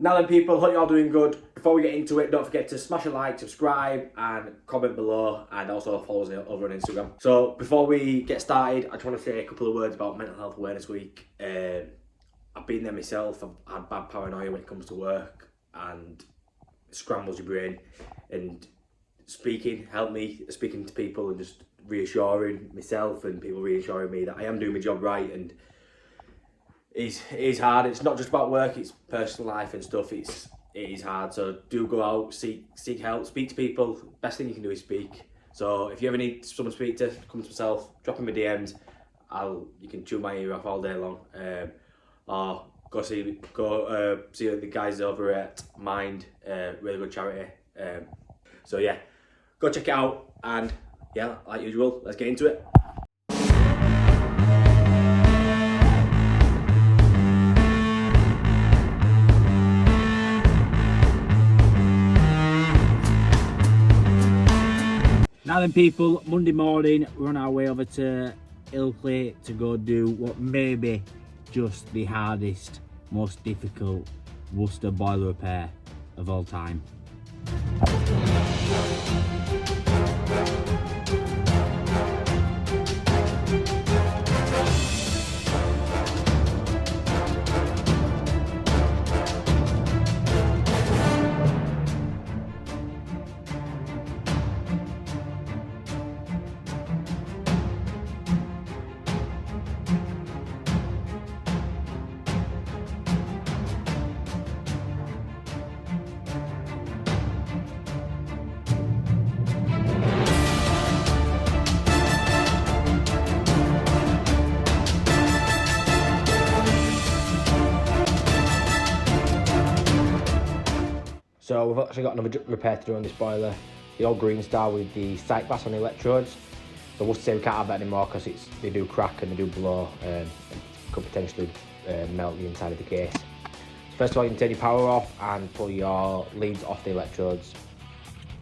Now then people, hope you're all doing good. Before we get into it, don't forget to smash a like, subscribe and comment below, and also follow us over on Instagram. So before we get started, I just want to say a couple of words about Mental Health Awareness Week. I've been there myself. I've had bad paranoia when it comes to work, and it scrambles your brain. And speaking helped me, speaking to people and just reassuring myself and people reassuring me that I am doing my job right. And it is hard. It's not just about work, it's personal life and stuff. It is hard. So do go out, seek help, speak to people. Best thing you can do is speak. So if you ever need someone to speak to, come to myself, drop in my DMs. You can chew my ear off all day long. Or go see the guys over at Mind, really good charity. So yeah, go check it out, and yeah, like usual, let's get into it. Now then people, Monday morning, we're on our way over to Ilkley to go do what may be just the hardest, most difficult Worcester boiler repair of all time. So we've actually got another repair to do on this boiler. The old Green Star with the sight glass on the electrodes. So we'll say we can't have that anymore because they do crack and they do blow and could potentially melt the inside of the case. First of all, you can turn your power off and pull your leads off the electrodes.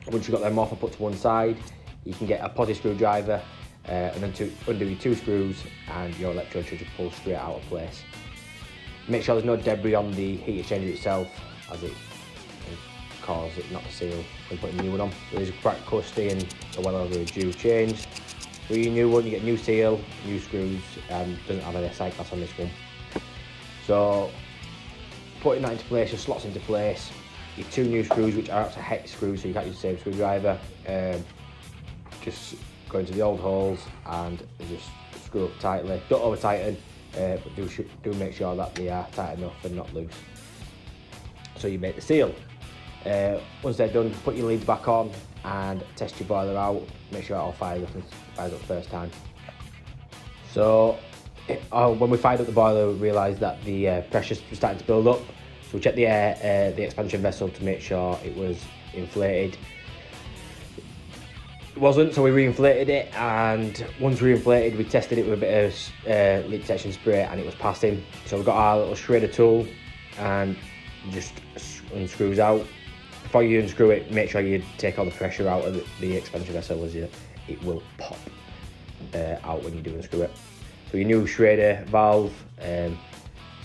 Once you've got them off and put to one side, you can get a posi screwdriver and undo your two screws, and your electrode should just pull straight out of place. Make sure there's no debris on the heat exchanger itself, as it cause it not to seal when putting a new one on. It is quite crusty and so well overdue change. For your new one, you get new seal, new screws, and doesn't have any sight glass on this one. So putting that into place, just slots into place. Your two new screws, which are actually hex screws, so you can't use the same screwdriver. Just go into the old holes and just screw up tightly. Don't over tighten, but do make sure that they are tight enough and not loose. So you make the seal. Once they're done, put your leads back on and test your boiler out. Make sure it all fires up first time. So when we fired up the boiler, we realised that the pressure was starting to build up. So we checked the expansion vessel to make sure it was inflated. It wasn't, so we re-inflated it, and once re-inflated, we tested it with a bit of leak detection spray, and it was passing. So we've got our little Schrader tool and just unscrews out. Before you unscrew it, make sure you take all the pressure out of the expansion vessel, as it will pop out when you do unscrew it. So your new Schrader valve,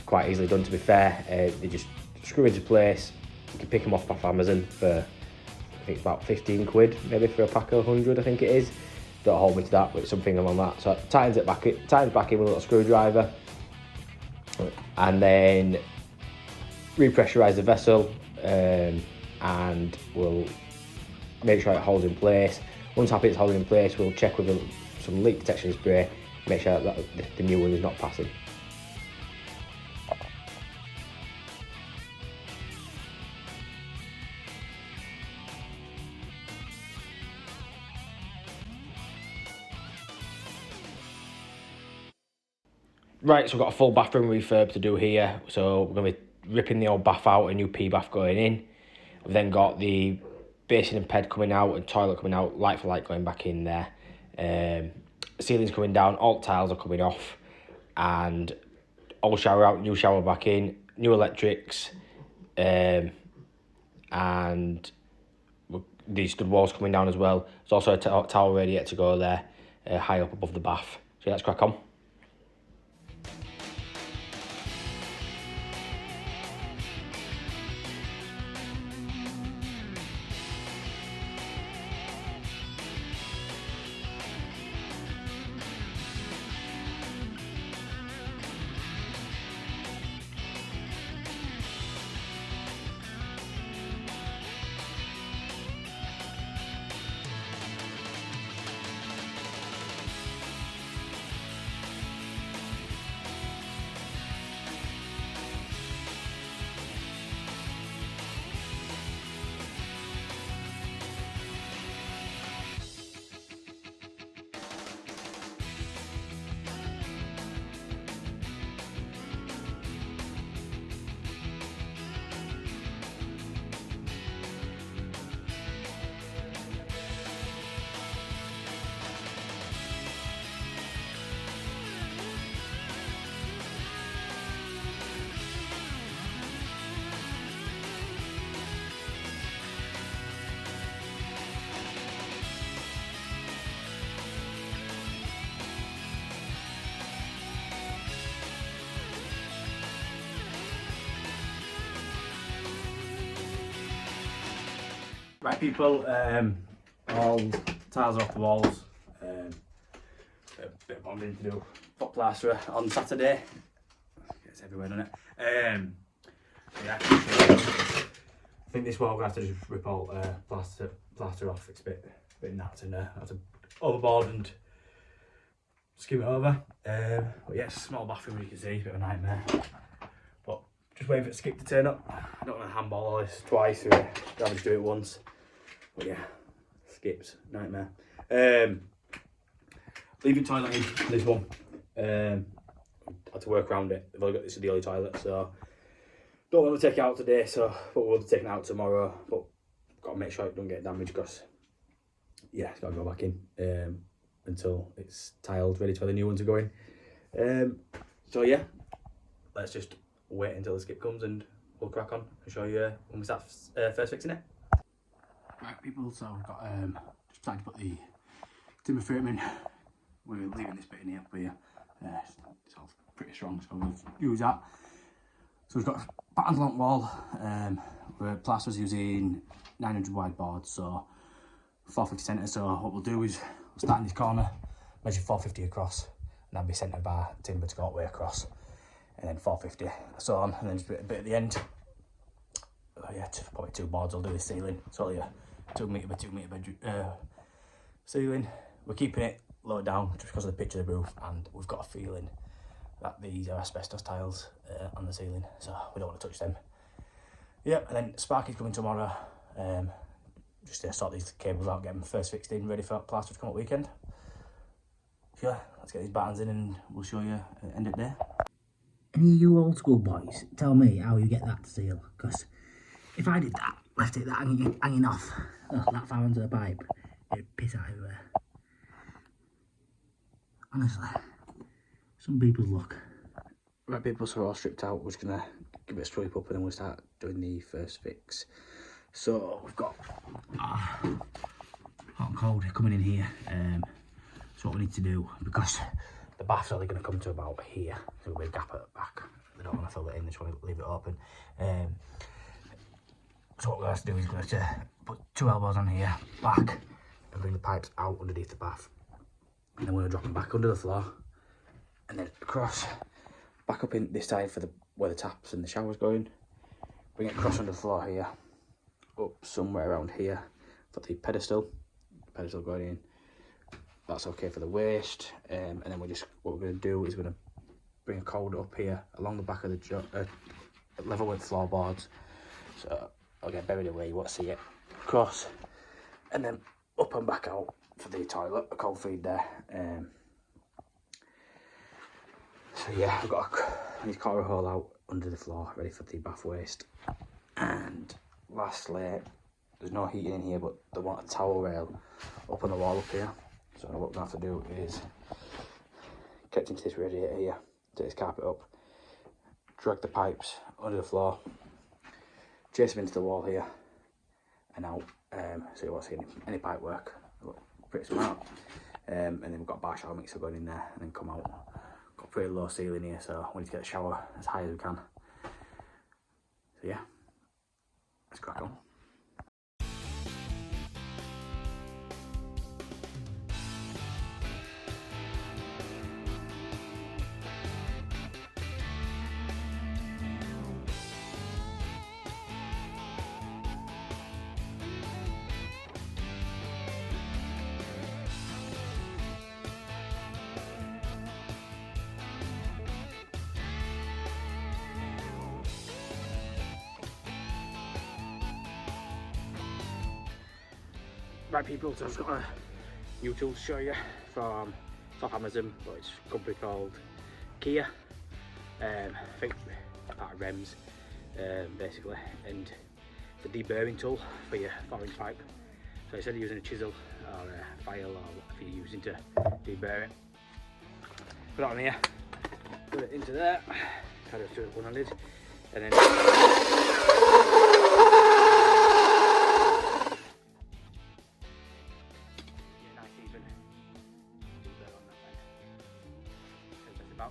quite easily done to be fair. They just screw into place. You can pick them off Amazon for, I think it's about 15 quid, maybe for a pack of 100, I think it is. Don't hold me to that, but it's something along that. So it tightens back in with a little screwdriver, and then repressurise the vessel, and we'll make sure it holds in place. Once happy it's holding in place, we'll check with some leak detection spray, make sure that the new one is not passing. Right, so we've got a full bathroom refurb to do here. So we're going to be ripping the old bath out, a new pee bath going in. We've then got the basin and ped coming out and toilet coming out, light for light going back in there. Ceiling's coming down, all tiles are coming off, and old shower out, new shower back in, new electrics, and these stud walls coming down as well. There's also a towel radiator to go there, high up above the bath. So let's crack on. Right people, all tiles are off the walls. A bit of bonding to do. Put plasterer on Saturday. It's everywhere, doesn't it? Yeah, I think this wall we're going to have to just rip all plaster off. It's a bit nuts in there. I have to overboard and skim it over. But yeah, it's a small bathroom, you can see, a bit of a nightmare. But just waiting for the skip to turn up. I don't want to handball all this twice, so I'd rather just do it once. But yeah, skips, nightmare. Leaving toilet in this one. I had to work around it. I've only got this is the only toilet, so don't want to take it out today. So, but we'll be taking it out tomorrow. But got to make sure it doesn't get damaged because yeah, it's got to go back in until it's tiled, ready for the new one to go in. So yeah, let's just wait until the skip comes and we'll crack on and show you when we start first fixing it. Right people, so we've got just starting to put the timber frame in. We're leaving this bit in here up here. It's all pretty strong, so we'll use that. So we've got a patterned long wall. We're plasterers using 900 wide boards, so 450 centre. So what we'll do is we'll start in this corner, measure 450 across, and that'll be centre bar timber to go all the way across, and then 450 so on, and then just a bit at the end. Oh yeah, probably 2 boards. I'll do the ceiling. It's only a 2 metre by 2 metre bedroom ceiling. We're keeping it lower down just because of the pitch of the roof, and we've got a feeling that these are asbestos tiles on the ceiling, so we don't want to touch them. Yeah, and then Sparky's coming tomorrow, just to sort these cables out, get them first fixed in, ready for plaster to come up weekend. So yeah, let's get these battens in and we'll show you end it there. Any of you old school boys, tell me how you get that to seal, because if I did that, left it that hanging off, that far onto the pipe, it'd piss out everywhere. Honestly, some people's luck. Right people, so we're all stripped out. We're just going to give it a sweep up and then we'll start doing the first fix. So we've got hot and cold coming in here. So what we need to do, because the bath's only going to come to about here, so there'll be a gap at the back. They don't want to fill it in, they just want to leave it open. So what we're going to do is we're going to put 2 elbows on here, back, and bring the pipes out underneath the bath. And then we're going to drop them back under the floor, and then across, back up in this side for where the taps and the shower's going. Bring it across under the floor here, up somewhere around here for the pedestal going in. That's okay for the waste. And then what we're going to do is we're going to bring a cord up here along the back of the level with floorboards, so I'll get buried away, you won't see it. Across, and then up and back out for the toilet, a cold feed there. So yeah, I've got a core hole out under the floor, ready for the bath waste. And lastly, there's no heating in here, but they want a towel rail up on the wall up here. So what we're going to have to do is get into this radiator here, take this carpet up, drag the pipes under the floor, chase them into the wall here, and out, so you won't see any pipe work. Pretty smart. And then we've got a bar shower mixer going in there, and then come out. Got a pretty low ceiling here, so we need to get the shower as high as we can. So yeah, let's crack on. Right people, so I've got a new tool to show you from off Amazon, but it's a company called Kia. I think part of REMS basically, and it's a deburring tool for your 4-inch pipe. So instead of using a chisel or a file or whatever you're using to deburr it, put it on here, put it into there, kind of do it one-handed, and then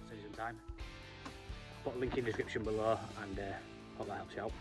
saves you some time. Put a link in the description below and hope that helps you out.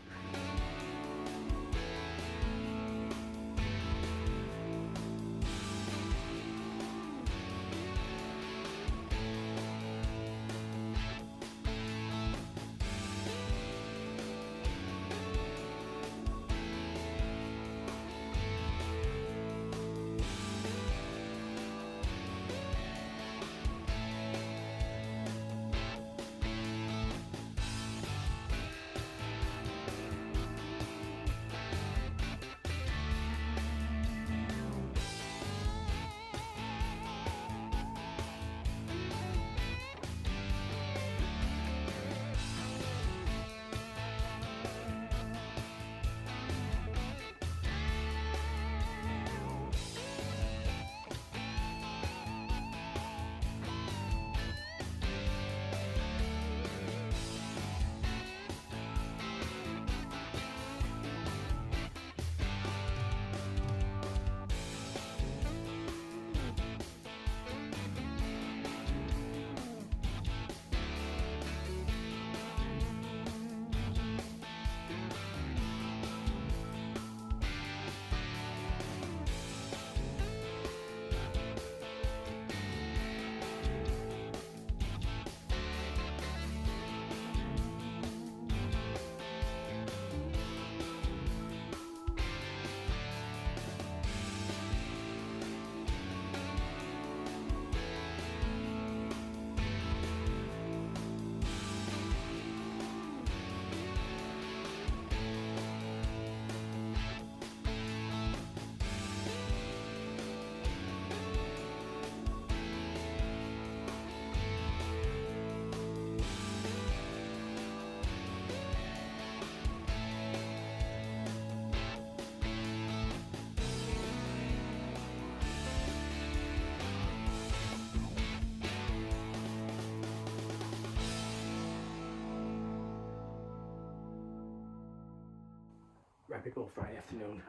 Repical Friday afternoon.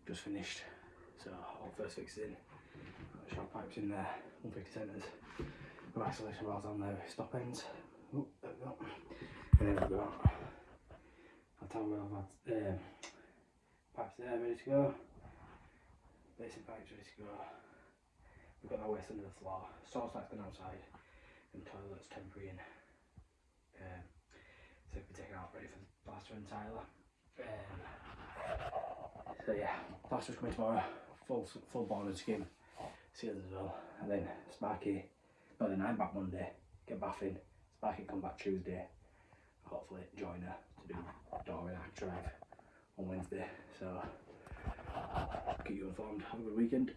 Just finished, so all first fixes in. Got the shower pipes in there, 150 centres. Got isolation bars on there, stop ends. Oh, there we go. And then we've got, I'll tell you I've had pipes there ready to go. Basin pipes ready to go. We've got that waste under the floor. Source lights going outside, and toilets temporary in. So we'll be taken out ready for the plaster and tiler. So yeah, plaster's coming tomorrow. Full board skim, sealed as well, and then Sparky. No, then I'm back Monday. Get bathing. Sparky come back Tuesday. Hopefully join her to do door in Arc Drive on Wednesday. So keep you informed. Have a good weekend.